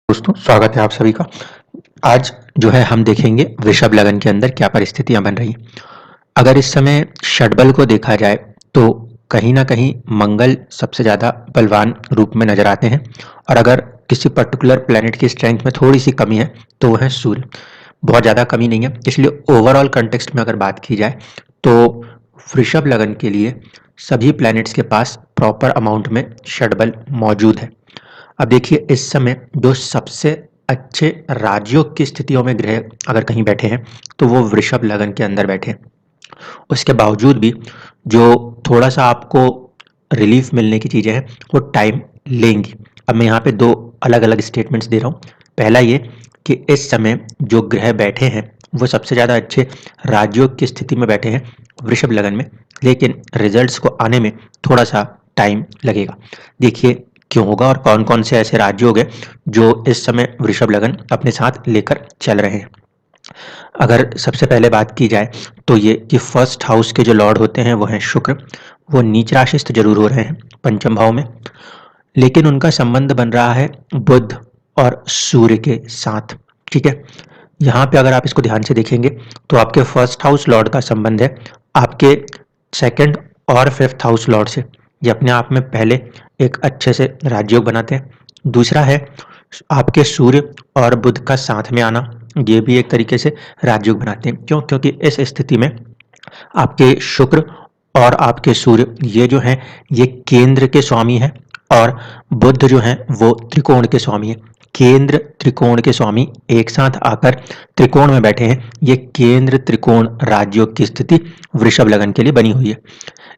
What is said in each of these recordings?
दोस्तों स्वागत है आप सभी का। आज जो है हम देखेंगे वृषभ लगन के अंदर क्या परिस्थितियां बन रही हैं। अगर इस समय षटबल को देखा जाए तो कहीं ना कहीं मंगल सबसे ज़्यादा बलवान रूप में नजर आते हैं और अगर किसी पर्टिकुलर प्लेनेट की स्ट्रेंथ में थोड़ी सी कमी है तो वह है सूर्य। बहुत ज़्यादा कमी नहीं है, इसलिए ओवरऑल कंटेक्स्ट में अगर बात की जाए तो वृषभ लगन के लिए सभी प्लैनेट्स के पास प्रॉपर अमाउंट में षटबल मौजूद है। अब देखिए इस समय जो सबसे अच्छे राजयोग की स्थितियों में ग्रह अगर कहीं बैठे हैं तो वो वृषभ लगन के अंदर बैठे हैं। उसके बावजूद भी जो थोड़ा सा आपको रिलीफ मिलने की चीज़ें हैं वो टाइम लेंगी। अब मैं यहाँ पे दो अलग अलग स्टेटमेंट्स दे रहा हूँ। पहला ये कि इस समय जो ग्रह बैठे हैं वो सबसे ज़्यादा अच्छे राजयोग की स्थिति में बैठे हैं वृषभ लगन में, लेकिन रिजल्ट्स को आने में थोड़ा सा टाइम लगेगा। देखिए क्यों होगा और कौन कौन से ऐसे राजयोग हैं जो इस समय वृषभ लगन अपने साथ लेकर चल रहे हैं। अगर सबसे पहले बात की जाए तो ये कि फर्स्ट हाउस के जो लॉर्ड होते हैं वो हैं शुक्र। वो नीच राशिस्थ जरूर हो रहे हैं पंचम भाव में, लेकिन उनका संबंध बन रहा है बुध और सूर्य के साथ। ठीक है, यहाँ पे अगर आप इसको ध्यान से देखेंगे तो आपके फर्स्ट हाउस लॉर्ड का संबंध है आपके सेकंड और फिफ्थ हाउस लॉर्ड से। ये अपने आप में पहले एक अच्छे से राजयोग बनाते हैं। दूसरा है आपके सूर्य और बुध का साथ में आना, ये भी एक तरीके से राजयोग बनाते हैं। क्यों? क्योंकि इस स्थिति में आपके शुक्र और आपके सूर्य ये जो हैं ये केंद्र के स्वामी हैं और बुध जो हैं वो त्रिकोण के स्वामी हैं। केंद्र त्रिकोण के स्वामी एक साथ आकर त्रिकोण में बैठे हैं। ये केंद्र त्रिकोण राजयोग की स्थिति वृषभ लगन के लिए बनी हुई है।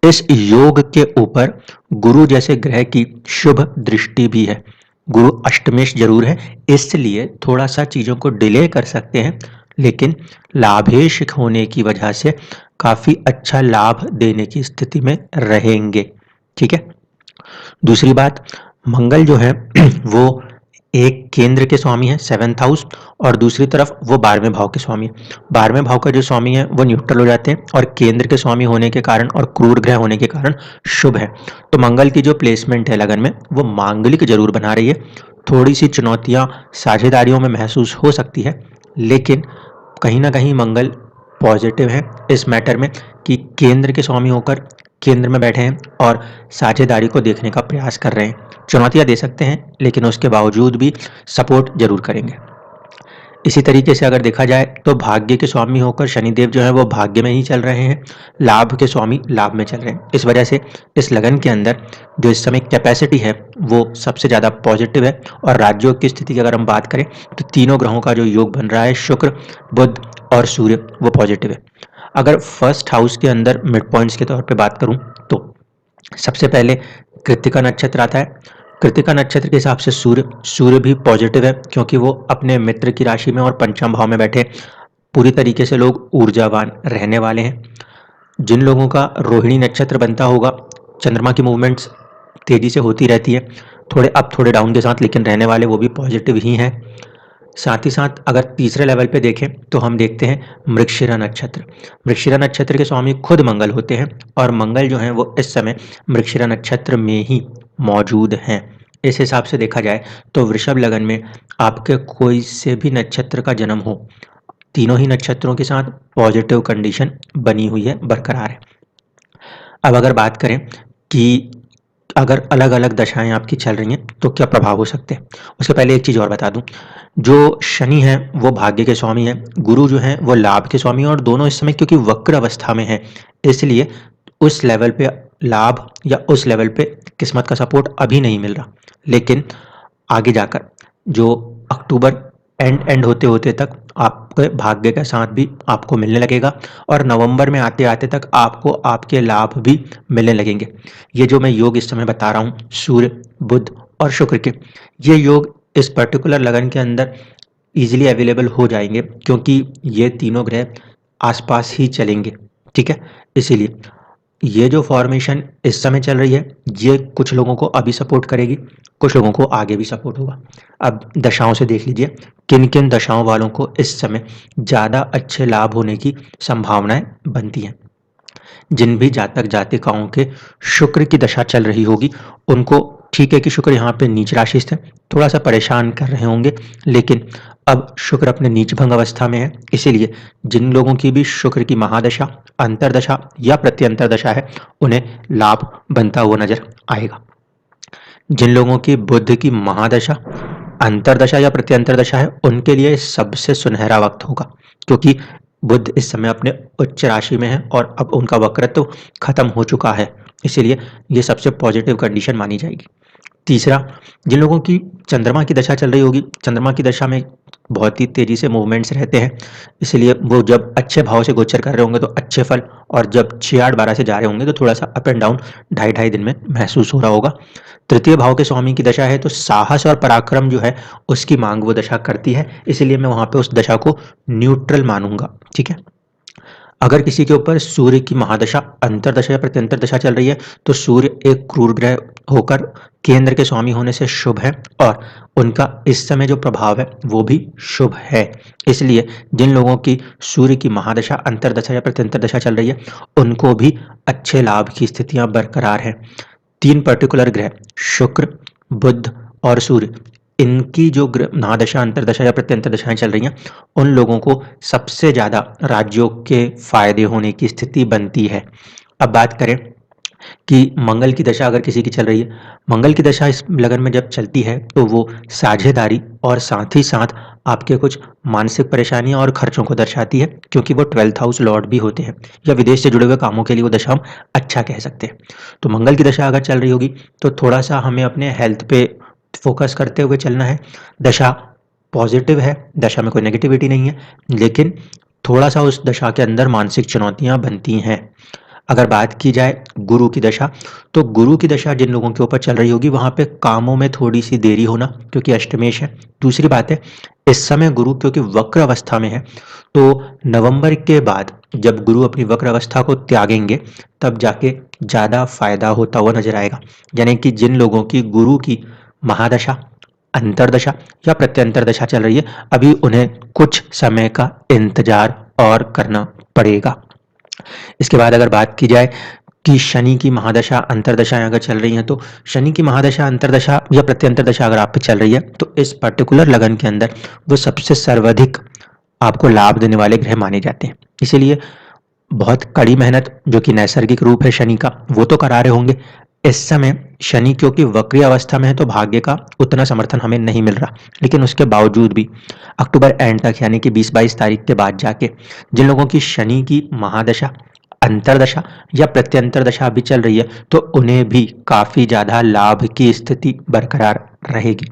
इस योग के ऊपर गुरु जैसे ग्रह की शुभ दृष्टि भी है। गुरु अष्टमेश जरूर है, इसलिए थोड़ा सा चीजों को डिले कर सकते हैं, लेकिन लाभेश होने की वजह से काफी अच्छा लाभ देने की स्थिति में रहेंगे। ठीक है, दूसरी बात, मंगल जो है वो एक केंद्र के स्वामी है सेवेंथ हाउस और दूसरी तरफ वो 12वें भाव के स्वामी है। 12वें भाव का जो स्वामी है वो न्यूट्रल हो जाते हैं और केंद्र के स्वामी होने के कारण और क्रूर ग्रह होने के कारण शुभ है। तो मंगल की जो प्लेसमेंट है लगन में वो मांगलिक जरूर बना रही है। थोड़ी सी चुनौतियां साझेदारियों में महसूस हो सकती है, लेकिन कहीं ना कहीं मंगल पॉजिटिव है इस मैटर में कि केंद्र के स्वामी होकर केंद्र में बैठे हैं और साझेदारी को देखने का प्रयास कर रहे हैं। चुनौतियां दे सकते हैं लेकिन उसके बावजूद भी सपोर्ट जरूर करेंगे। इसी तरीके से अगर देखा जाए तो भाग्य के स्वामी होकर शनिदेव जो है वो भाग्य में ही चल रहे हैं, लाभ के स्वामी लाभ में चल रहे हैं। इस वजह से इस लगन के अंदर जो इस समय कैपेसिटी है वो सबसे ज़्यादा पॉजिटिव है। और राजयोग की स्थिति की अगर हम बात करें तो तीनों ग्रहों का जो योग बन रहा है शुक्र बुध और सूर्य वो पॉजिटिव है। अगर फर्स्ट हाउस के अंदर मिड पॉइंट्स के तौर पे बात करूं तो सबसे पहले कृत्तिका नक्षत्र आता है। कृत्तिका नक्षत्र के हिसाब से सूर्य भी पॉजिटिव है क्योंकि वो अपने मित्र की राशि में और पंचम भाव में बैठे पूरी तरीके से लोग ऊर्जावान रहने वाले हैं। जिन लोगों का रोहिणी नक्षत्र बनता होगा, चंद्रमा की मूवमेंट्स तेजी से होती रहती है, थोड़े अप थोड़े डाउन के साथ, लेकिन रहने वाले वो भी पॉजिटिव ही हैं। साथ ही साथ अगर तीसरे लेवल पे देखें तो हम देखते हैं मृगशिरा नक्षत्र। मृगशिरा नक्षत्र के स्वामी खुद मंगल होते हैं और मंगल जो हैं वो इस समय मृगशिरा नक्षत्र में ही मौजूद हैं। इस हिसाब से देखा जाए तो वृषभ लगन में आपके कोई से भी नक्षत्र का जन्म हो, तीनों ही नक्षत्रों के साथ पॉजिटिव कंडीशन बनी हुई है, बरकरार है। अब अगर बात करें कि अगर अलग अलग दशाएं आपकी चल रही हैं तो क्या प्रभाव हो सकते हैं, उसके पहले एक चीज़ और बता दूं। जो शनि है वो भाग्य के स्वामी है, गुरु जो है वो लाभ के स्वामी है और दोनों इस समय क्योंकि वक्र अवस्था में है, इसलिए उस लेवल पे लाभ या उस लेवल पे किस्मत का सपोर्ट अभी नहीं मिल रहा। लेकिन आगे जाकर जो अक्टूबर एंड होते होते तक आपके भाग्य का साथ भी आपको मिलने लगेगा और नवंबर में आते आते तक आपको आपके लाभ भी मिलने लगेंगे। ये जो मैं योग इस समय बता रहा हूँ सूर्य बुध और शुक्र के, ये योग इस पर्टिकुलर लगन के अंदर इजीली अवेलेबल हो जाएंगे क्योंकि ये तीनों ग्रह आसपास ही चलेंगे। ठीक है, इसीलिए ये जो फॉर्मेशन इस समय चल रही है ये कुछ लोगों को अभी सपोर्ट करेगी, कुछ लोगों को आगे भी सपोर्ट होगा। अब दशाओं से देख लीजिए किन किन दशाओं वालों को इस समय ज़्यादा अच्छे लाभ होने की संभावनाएं बनती हैं। जिन भी जातक जातिकाओं के शुक्र की दशा चल रही होगी उनको ठीक है कि शुक्र यहाँ पे नीच राशि से थोड़ा सा परेशान कर रहे होंगे, लेकिन अब शुक्र अपने नीच भंग अवस्था में है, इसीलिए जिन लोगों की भी शुक्र की महादशा, अंतर्दशा या प्रत्यंतर दशा है, उन्हें लाभ बनता हुआ नजर आएगा। जिन लोगों की बुध की महादशा, अंतर्दशा या प्रत्यंतर दशा है, उनके लिए सबसे सुनहरा वक्त होगा, क्योंकि बुध इस समय अपने उच्च राशि में है और अब उनका वक्रत्व खत्म हो चुका है, इसीलिए ये सबसे पॉजिटिव कंडीशन मानी जाएगी। तीसरा, जिन लोगों की चंद्रमा की दशा चल रही होगी, चंद्रमा की दशा में बहुत ही तेजी से मूवमेंट्स रहते हैं, इसलिए वो जब अच्छे भाव से गोचर कर रहे होंगे तो अच्छे फल, और जब 6-8-12 से जा रहे होंगे तो थोड़ा सा अप एंड डाउन ढाई ढाई दिन में महसूस हो रहा होगा। तृतीय भाव के स्वामी की दशा है तो साहस और पराक्रम जो है उसकी मांग वो दशा करती है, इसलिए मैं वहां पे उस दशा को न्यूट्रल मानूंगा। ठीक है। अगर किसी के ऊपर सूर्य की महादशा, अंतर्दशा या प्रत्यंतर दशा चल रही है तो सूर्य एक क्रूर ग्रह होकर केंद्र के स्वामी होने से शुभ है, और उनका इस समय जो प्रभाव है वो भी शुभ है। इसलिए जिन लोगों की सूर्य की महादशा, अंतर्दशा या प्रत्यंतर दशा चल रही है, उनको भी अच्छे लाभ की स्थितियां बरकरार हैं। 3 पर्टिकुलर ग्रह शुक्र, बुध और सूर्य, इनकी जो महादशा, अंतर्दशा या प्रत्यंतर दशाएं चल रही हैं, उन लोगों को सबसे ज़्यादा राजयोग के फायदे होने की स्थिति बनती है। अब बात करें कि मंगल की दशा अगर किसी की चल रही है, मंगल की दशा इस लगन में जब चलती है तो वो साझेदारी और साथ ही साथ आपके कुछ मानसिक परेशानियां और खर्चों को दर्शाती है, क्योंकि वो 12th हाउस लॉर्ड भी होते हैं, या विदेश से जुड़े हुए कामों के लिए वो दशा हम अच्छा कह सकते हैं। तो मंगल की दशा अगर चल रही होगी तो थोड़ा सा हमें अपने हेल्थ पे फोकस करते हुए चलना है। दशा पॉजिटिव है, दशा में कोई नेगेटिविटी नहीं है, लेकिन थोड़ा सा उस दशा के अंदर मानसिक चुनौतियां बनती हैं। अगर बात की जाए गुरु की दशा, तो गुरु की दशा जिन लोगों के ऊपर चल रही होगी वहां पे कामों में थोड़ी सी देरी होना, क्योंकि अष्टमेश है। दूसरी बात है, इस समय गुरु क्योंकि वक्र अवस्था में है, तो नवंबर के बाद जब गुरु अपनी वक्र अवस्था को त्यागेंगे तब जाके ज्यादा फायदा होता हुआ नजर आएगा। यानी कि जिन लोगों की गुरु की महादशा, अंतरदशा या प्रत्यंतर दशा चल रही है, अभी उन्हें कुछ समय का इंतजार और करना पड़ेगा। इसके बाद अगर बात की जाए कि शनि की महादशा, अंतरदशाएं अगर चल रही हैं, तो शनि की महादशा, अंतरदशा या प्रत्यंतर दशा अगर आप पे चल रही है तो इस पर्टिकुलर लगन के अंदर वो सबसे सर्वाधिक आपको लाभ देने वाले ग्रह माने जाते हैं। इसीलिए बहुत कड़ी मेहनत जो कि नैसर्गिक रूप है शनि का, वो तो करा रहे होंगे। इस समय शनि क्योंकि वक्री अवस्था में है तो भाग्य का उतना समर्थन हमें नहीं मिल रहा, लेकिन उसके बावजूद भी अक्टूबर एंड तक यानी कि 20-22 तारीख के बाद जाके जिन लोगों की शनि की महादशा, अंतरदशा या प्रत्यंतर दशा भी चल रही है तो उन्हें भी काफी ज्यादा लाभ की स्थिति बरकरार रहेगी।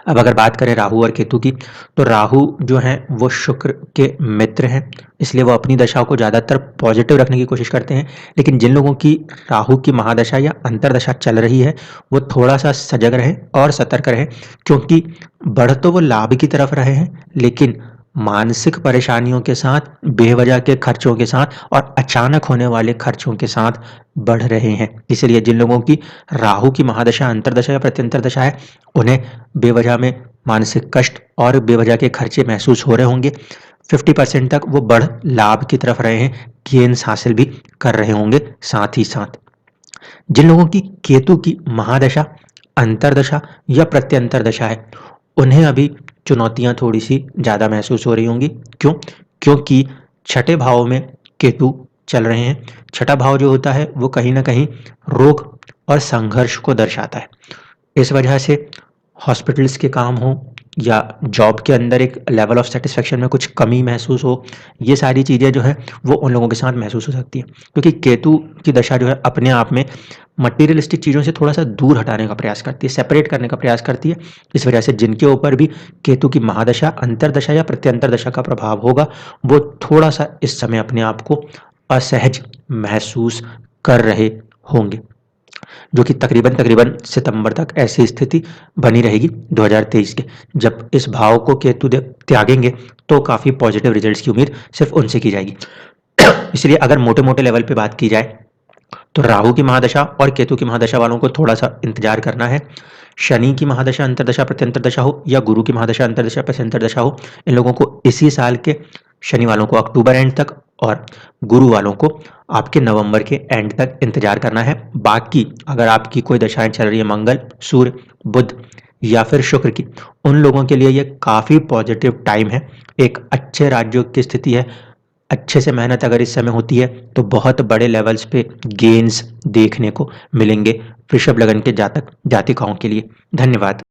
अब अगर बात करें राहु और केतु की, तो राहु जो है वो शुक्र के मित्र हैं, इसलिए वो अपनी दशा को ज़्यादातर पॉजिटिव रखने की कोशिश करते हैं। लेकिन जिन लोगों की राहु की महादशा या अंतरदशा चल रही है वो थोड़ा सा सजग रहें और सतर्क रहें, क्योंकि बढ़ तो वो लाभ की तरफ रहे हैं, लेकिन मानसिक परेशानियों के साथ, बेवजह के खर्चों के साथ और अचानक होने वाले खर्चों के साथ बढ़ रहे हैं। इसलिए जिन लोगों की राहु की महादशा, अंतरदशा या प्रत्यंतर दशा है, उन्हें बेवजह में मानसिक कष्ट और बेवजह के खर्चे महसूस हो रहे होंगे। 50% तक वो बढ़ लाभ की तरफ रहे हैं, गेन्स हासिल भी कर रहे होंगे। साथ ही साथ जिन लोगों की केतु की महादशा, अंतरदशा या प्रत्यंतर दशा है, उन्हें अभी चुनौतियां थोड़ी सी ज़्यादा महसूस हो रही होंगी। क्यों? क्योंकि छठे भाव में केतु चल रहे हैं। छठा भाव जो होता है वो कहीं ना कहीं रोग और संघर्ष को दर्शाता है। इस वजह से हॉस्पिटल्स के काम हो या जॉब के अंदर एक लेवल ऑफ सेटिस्फेक्शन में कुछ कमी महसूस हो, ये सारी चीज़ें जो है वो उन लोगों के साथ महसूस हो सकती हैं, क्योंकि केतु की दशा जो है अपने आप में मटीरियलिस्टिक चीज़ों से थोड़ा सा दूर हटाने का प्रयास करती है, सेपरेट करने का प्रयास करती है। इस वजह से जिनके ऊपर भी केतु की महादशा, अंतरदशा या प्रत्यंतर दशा का प्रभाव होगा, वो थोड़ा सा इस समय अपने आप को असहज महसूस कर रहे होंगे, जो कि तकरीबन तकरीबन सितंबर तक ऐसी स्थिति बनी रहेगी 2023 के। जब इस भाव को केतु त्यागेंगे तो काफ़ी पॉजिटिव रिजल्ट्स की उम्मीद सिर्फ उनसे की जाएगी। इसलिए अगर मोटे मोटे लेवल पे बात की जाए तो राहु की महादशा और केतु की महादशा वालों को थोड़ा सा इंतजार करना है। शनि की महादशा, अंतरदशा, प्रत्यंतर दशा हो या गुरु की महादशा, अंतरदशा, प्रत्यंतर दशा हो, इन लोगों को इसी साल के शनि वालों को अक्टूबर एंड तक और गुरु वालों को आपके नवंबर के एंड तक इंतजार करना है। बाकी अगर आपकी कोई दशाएं चल रही है मंगल, सूर्य, बुध या फिर शुक्र की, उन लोगों के लिए ये काफ़ी पॉजिटिव टाइम है, एक अच्छे राजयोग की स्थिति है। अच्छे से मेहनत अगर इस समय होती है तो बहुत बड़े लेवल्स पे गेन्स देखने को मिलेंगे वृषभ लगन के जातक जातिकाओं के लिए। धन्यवाद।